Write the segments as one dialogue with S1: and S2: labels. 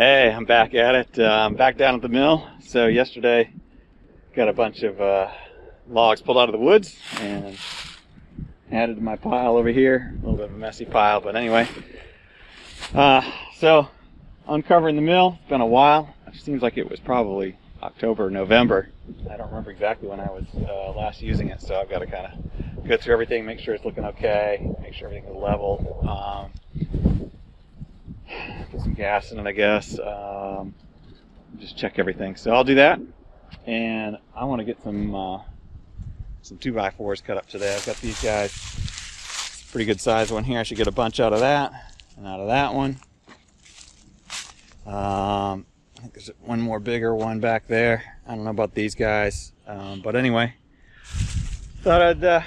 S1: Hey, I'm back at it. I'm back down at the mill. So yesterday, got a bunch of logs pulled out of the woods and added to my pile over here. A little bit of a messy pile, but anyway. So uncovering the mill. It's been a while. It seems like it was probably October or November. I don't remember exactly when I was last using it, so I've got to kind of go through everything, make sure it's looking okay, make sure everything is level. Put some gas in it, I guess. Just check everything. So I'll do that, and I want to get some 2x4s cut up today. I've got these guys. It's a pretty good size one here. I should get a bunch out of that and out of that one. I think there's one more bigger one back there. I don't know about these guys, but anyway, thought I'd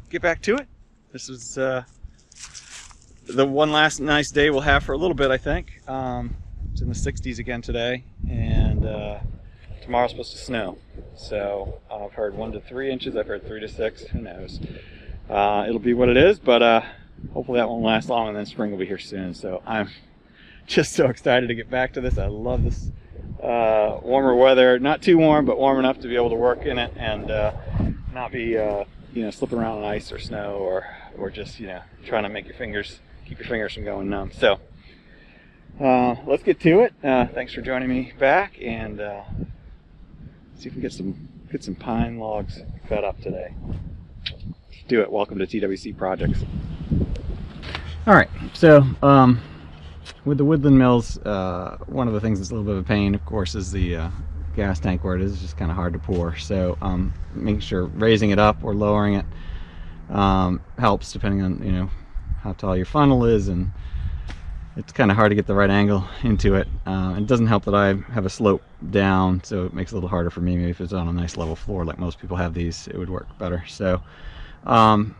S1: get back to it. This is the one last nice day we'll have for a little bit, I think. It's in the 60s again today, and tomorrow's supposed to snow. So I've heard 1 to 3 inches. I've heard 3 to 6. Who knows? It'll be what it is, but hopefully that won't last long, and then spring will be here soon. So I'm just so excited to get back to this. I love this warmer weather. Not too warm, but warm enough to be able to work in it and not be slipping around on ice or snow or just trying to make keep your fingers from going numb. So let's get to it. Thanks for joining me back, and see if we can get some pine logs cut up today. Let's do it. Welcome to TWC Projects. All right, so with the Woodland Mills, one of the things that's a little bit of a pain, of course, is the gas tank where it is just kind of hard to pour. So making sure raising it up or lowering it helps, depending on how tall your funnel is, and it's kind of hard to get the right angle into it. It doesn't help that I have a slope down, so it makes it a little harder for me. Maybe if it's on a nice level floor like most people have these, it would work better. So upon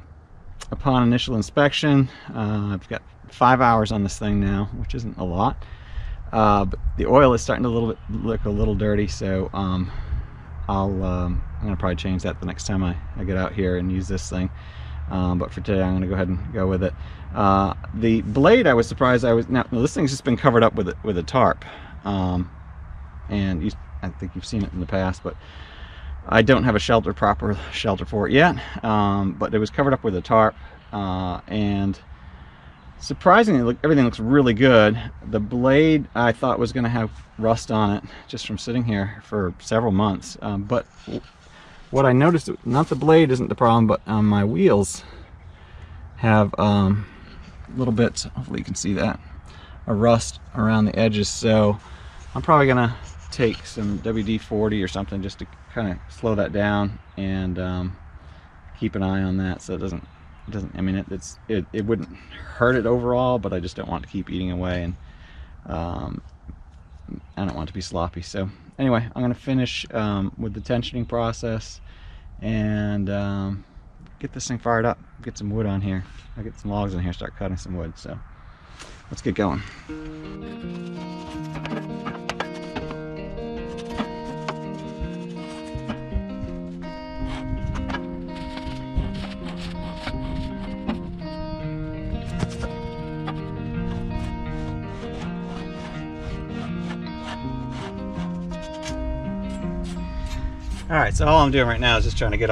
S1: initial inspection, I've got 5 hours on this thing now, which isn't a lot, but the oil is starting to look a little dirty, so I'm gonna probably change that the next time I get out here and use this thing. But for today, I'm going to go ahead and go with it. The blade, I was surprised. Now this thing's just been covered up with a tarp, and I think you've seen it in the past, but I don't have a proper shelter for it yet. But it was covered up with a tarp, and surprisingly, everything looks really good. The blade I thought was going to have rust on it just from sitting here for several months, but what I noticed, not the blade isn't the problem, but my wheels have little bits, hopefully you can see that, a rust around the edges. So I'm probably gonna take some WD-40 or something just to kind of slow that down and keep an eye on that, so it doesn't. I mean, it wouldn't hurt it overall, but I just don't want to keep eating away, and I don't want it to be sloppy. So anyway, I'm going to finish with the tensioning process and get this thing fired up, get some wood on here. I'll get some logs on here, start cutting some wood. So let's get going. Alright, so all I'm doing right now is just trying to get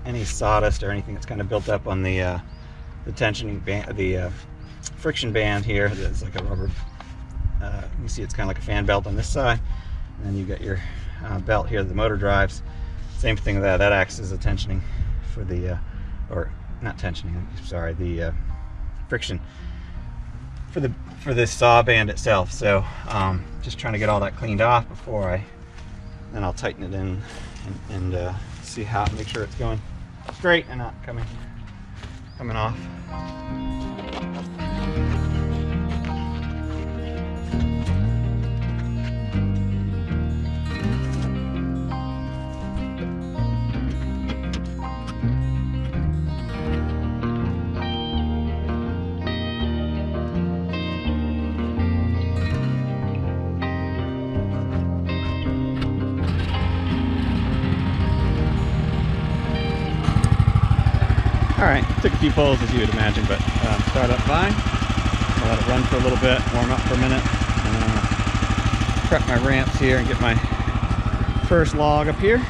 S1: any sawdust or anything that's kind of built up on the tensioning band, the friction band here. It's like a rubber, you see it's kind of like a fan belt on this side, and then you got your belt here that the motor drives. Same thing with that. That acts as a tensioning for the, or not tensioning, sorry, the friction for this saw band itself. So just trying to get all that cleaned off before then I'll tighten it in and see make sure it's going straight and not coming off. Alright, took a few pulls as you would imagine, but start up fine. I'll let it run for a little bit, warm up for a minute, prep my ramps here and get my first log up here. And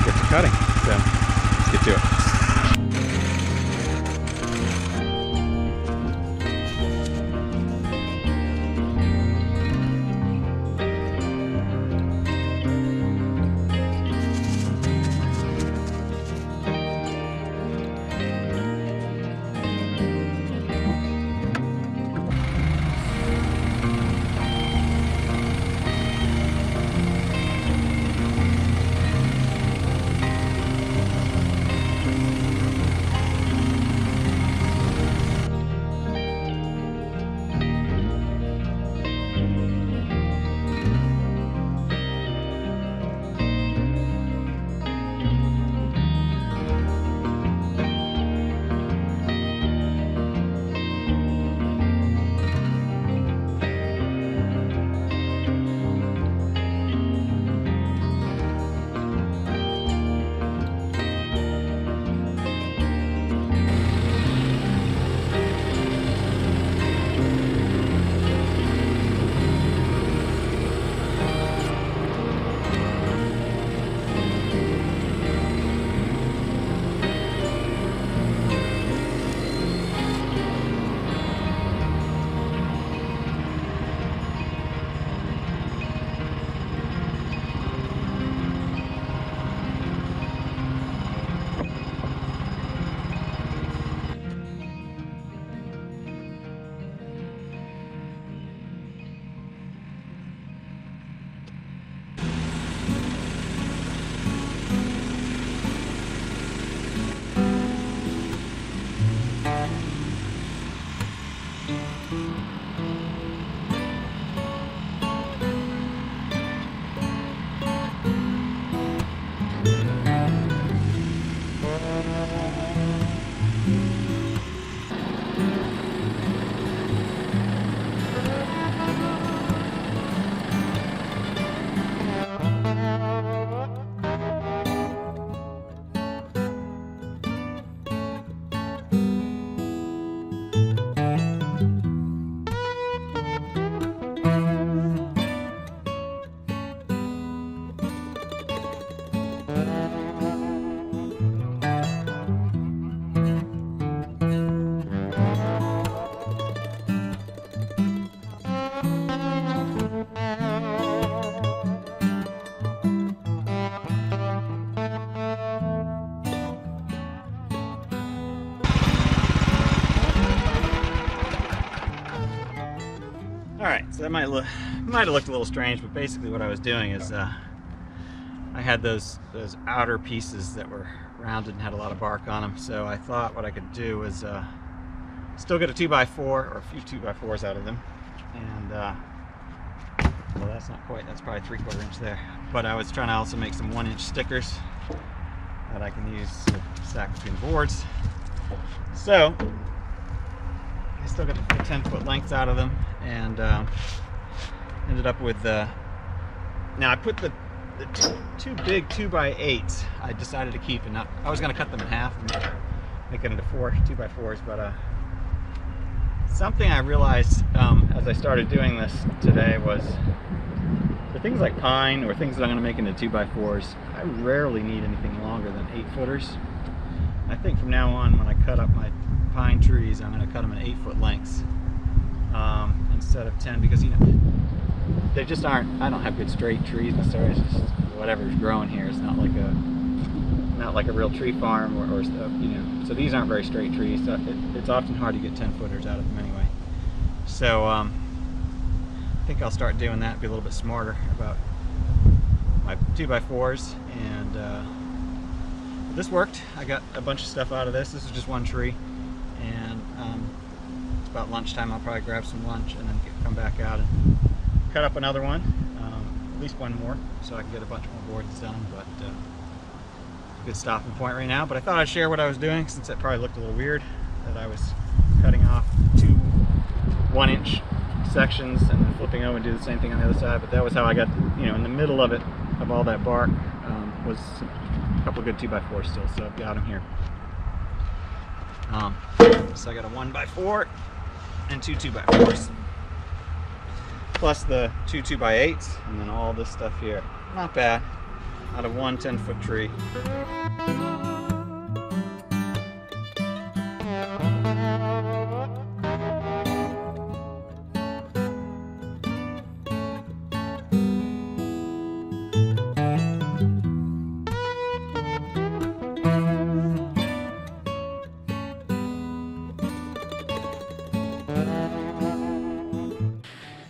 S1: get to cutting. So let's get to it. Alright, so that might have looked a little strange, but basically what I was doing is I had those outer pieces that were rounded and had a lot of bark on them, so I thought what I could do was still get a 2x4 or a few 2x4s out of them, and well, that's not quite, that's probably 3/4 inch there, but I was trying to also make some 1-inch stickers that I can use to stack between the boards. So I still got the 10-foot lengths out of them, and ended up with now I put the two big 2x8s I decided to keep, and not, I was going to cut them in half and make it into 4 2x4s, but something I realized as I started doing this today was for things like pine or things that I'm going to make into 2x4s, I rarely need anything longer than 8-footers. I think from now on, when I cut up my pine trees, I'm going to cut them at 8-foot lengths instead of 10, because you know they just aren't. I don't have good straight trees necessarily. It's just whatever's growing here. It's not like a real tree farm or stuff, you know. So these aren't very straight trees. So it's often hard to get 10-footers out of them anyway. So I think I'll start doing that. Be a little bit smarter about my 2x4s, and this worked. I got a bunch of stuff out of this. This is just one tree, and it's about lunchtime. I'll probably grab some lunch and then come back out and cut up another one, at least one more, so I can get a bunch more boards done. But it's a good stopping point right now. But I thought I'd share what I was doing, since it probably looked a little weird that I was cutting off 2 1-inch sections and then flipping over and do the same thing on the other side. But that was how I got, you know, in the middle of it, of all that bark, was a couple of good 2x4s still, so I've got them here. So I got a 1x4 and 2 2x4s. Plus the 2 2x8s, and then all this stuff here. Not bad. Out of one 10-foot tree.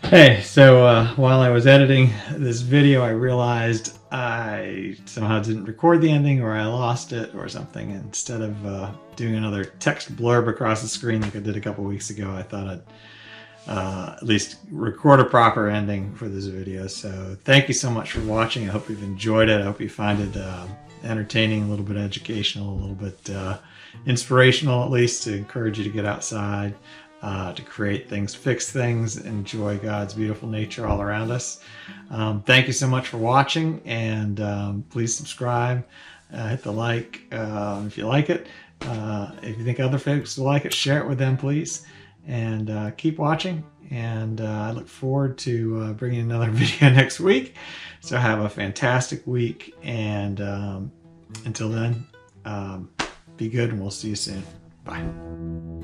S1: Hey, so while I was editing this video, I realized I somehow didn't record the ending, or I lost it or something. Instead of doing another text blurb across the screen like I did a couple weeks ago, I thought I'd at least record a proper ending for this video. So thank you so much for watching. I hope you've enjoyed it. I hope you find it entertaining, a little bit educational, a little bit inspirational, at least, to encourage you to get outside. To create things, fix things, enjoy God's beautiful nature all around us. Thank you so much for watching, and please subscribe, hit the like if you like it. If you think other folks will like it, share it with them, please. And keep watching, and I look forward to bringing another video next week. So have a fantastic week, and until then, be good, and we'll see you soon. Bye.